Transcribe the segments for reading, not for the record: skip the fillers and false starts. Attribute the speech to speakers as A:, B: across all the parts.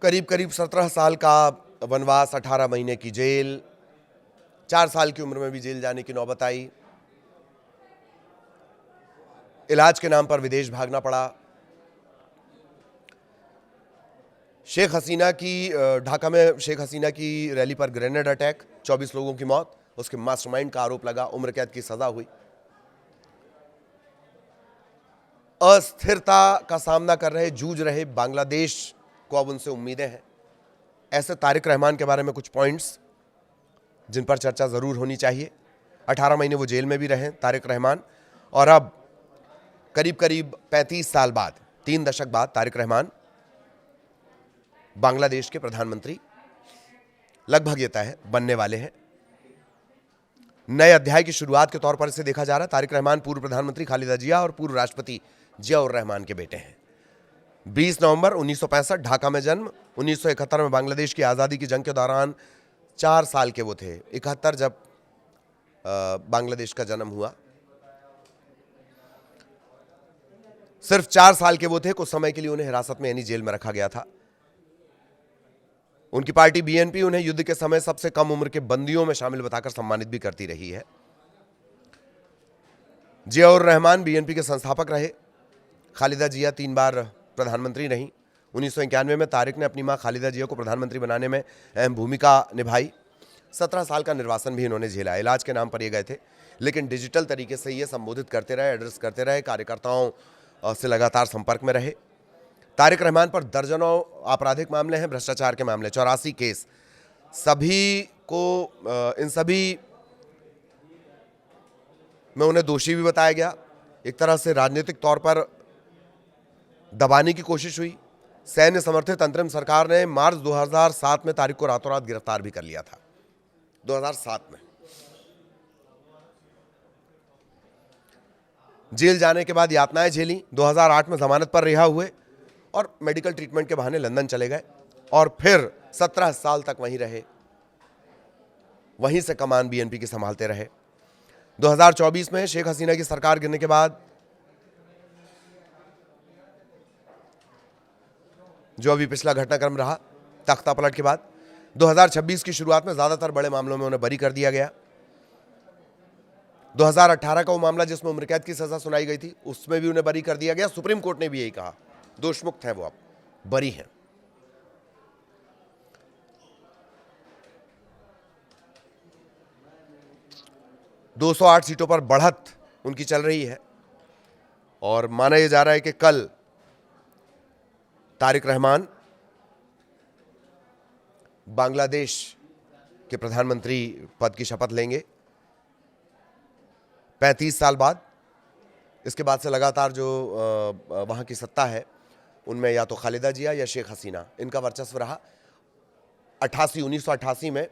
A: करीब करीब 17 साल का वनवास, 18 महीने की जेल, 4 साल की उम्र में भी जेल जाने की नौबत आई, इलाज के नाम पर विदेश भागना पड़ा। शेख हसीना की ढाका में शेख हसीना की रैली पर ग्रेनेड अटैक, 24 लोगों की मौत, उसके मास्टरमाइंड का आरोप लगा, उम्र कैद की सजा हुई। अस्थिरता का सामना कर रहे, जूझ रहे बांग्लादेश को अब उनसे उम्मीदें हैं। ऐसे तारिक रहमान के बारे में कुछ पॉइंट्स जिन पर चर्चा जरूर होनी चाहिए। 18 महीने वो जेल में भी रहे तारिक रहमान, और अब करीब करीब 35 साल बाद, 3 दशक बाद तारिक रहमान बांग्लादेश के प्रधानमंत्री लगभग ये तय है बनने वाले हैं। नए अध्याय की शुरुआत के तौर पर इसे देखा जा रहा है। तारिक रहमान पूर्व प्रधानमंत्री खालिदा जिया और पूर्व राष्ट्रपति जियाउर रहमान के बेटे हैं। 20 नवंबर 1965 ढाका में जन्म। 1971 में बांग्लादेश की आज़ादी की जंग के दौरान 4 साल के वो थे। 71 जब बांग्लादेश का जन्म हुआ, सिर्फ 4 साल के वो थे। कुछ समय के लिए उन्हें हिरासत में यानी जेल में रखा गया था। उनकी पार्टी बीएनपी उन्हें युद्ध के समय सबसे कम उम्र के बंदियों में शामिल बताकर सम्मानित भी करती रही है। जियाउर रहमान बीएनपी के संस्थापक रहे। खालिदा जिया 3 बार प्रधानमंत्री रहीं। 1991 में तारिक ने अपनी मां खालिदा जिया को प्रधानमंत्री बनाने में अहम भूमिका निभाई। 17 साल का निर्वासन भी इन्होंने झेला। इलाज के नाम पर ये गए थे, लेकिन डिजिटल तरीके से ये संबोधित करते रहे, एड्रेस करते रहे, कार्यकर्ताओं से लगातार संपर्क में रहे। तारिक रहमान पर दर्जनों आपराधिक मामले हैं, भ्रष्टाचार के मामले, 84 केस। सभी को इन सभी में उन्हें दोषी भी बताया गया। एक तरह से राजनीतिक तौर पर दबाने की कोशिश हुई। सैन्य समर्थित अंतरिम सरकार ने मार्च 2007 में तारिक को रातों रात गिरफ्तार भी कर लिया था। 2007 में जेल जाने के बाद यातनाएं झेली। 2008 में जमानत पर रिहा हुए और मेडिकल ट्रीटमेंट के बहाने लंदन चले गए और फिर 17 साल तक वहीं रहे। वहीं से कमान बीएनपी की संभालते रहे। 2024 में शेख हसीना की सरकार गिरने के बाद जो अभी पिछला घटनाक्रम रहा तख्ता पलट के बाद, 2026 की शुरुआत में ज्यादातर बड़े मामलों में उन्हें बरी कर दिया गया। 2018 का वो मामला जिसमें उम्र कैद की सजा सुनाई गई थी, उसमें भी उन्हें बरी कर दिया गया। सुप्रीम कोर्ट ने भी यही कहा, दोषमुक्त हैं वो, अब बरी हैं। दो 208 सीटों पर बढ़त उनकी चल रही है और माना यह जा रहा है कि कल तारिक रहमान बांग्लादेश के प्रधानमंत्री पद की शपथ लेंगे 35 साल बाद। इसके बाद से लगातार जो वहां की सत्ता है उनमें या तो खालिदा जिया या शेख हसीना, इनका वर्चस्व रहा। 1988 में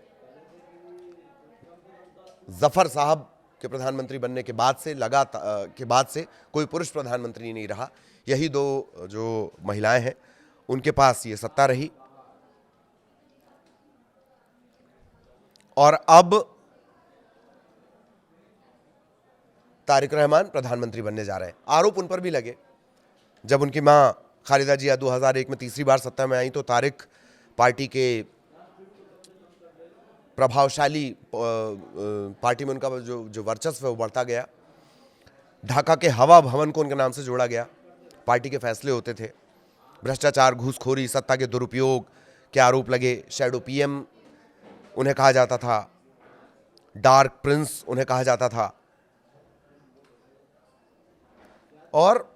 A: जफर साहब के प्रधानमंत्री बनने के बाद से कोई पुरुष प्रधानमंत्री नहीं रहा। यही दो जो महिलाएं हैं उनके पास ये सत्ता रही और अब तारिक रहमान प्रधानमंत्री बनने जा रहे हैं। आरोप उन पर भी लगे। जब उनकी मां खालिदा जिया 2001 में तीसरी बार सत्ता में आई तो तारिक पार्टी के प्रभावशाली पार्टी में उनका जो वर्चस्व है वो बढ़ता गया। ढाका के हवा भवन को उनके नाम से जोड़ा गया। पार्टी के फैसले होते थे। भ्रष्टाचार, घूसखोरी, सत्ता के दुरुपयोग के आरोप लगे। शैडो पीएम उन्हें कहा जाता था, डार्क प्रिंस उन्हें कहा जाता था। और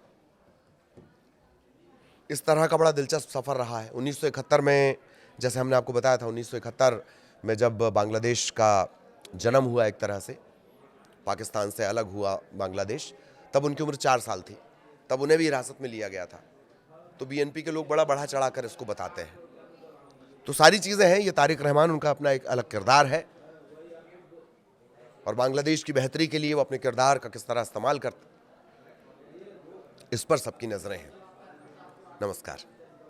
A: इस तरह का बड़ा दिलचस्प सफर रहा है। 1971 में, जैसे हमने आपको बताया था, 1971 में जब बांग्लादेश का जन्म हुआ, एक तरह से पाकिस्तान से अलग हुआ बांग्लादेश, तब उनकी उम्र 4 साल थी। तब उन्हें भी हिरासत में लिया गया था। तो बीएनपी के लोग बड़ा बढ़ा चढ़ाकर इसको बताते हैं। तो सारी चीजें हैं। ये तारिक रहमान, उनका अपना एक अलग किरदार है और बांग्लादेश की बेहतरी के लिए वो अपने किरदार का किस तरह इस्तेमाल करते, इस पर सबकी नजरें हैं। नमस्कार।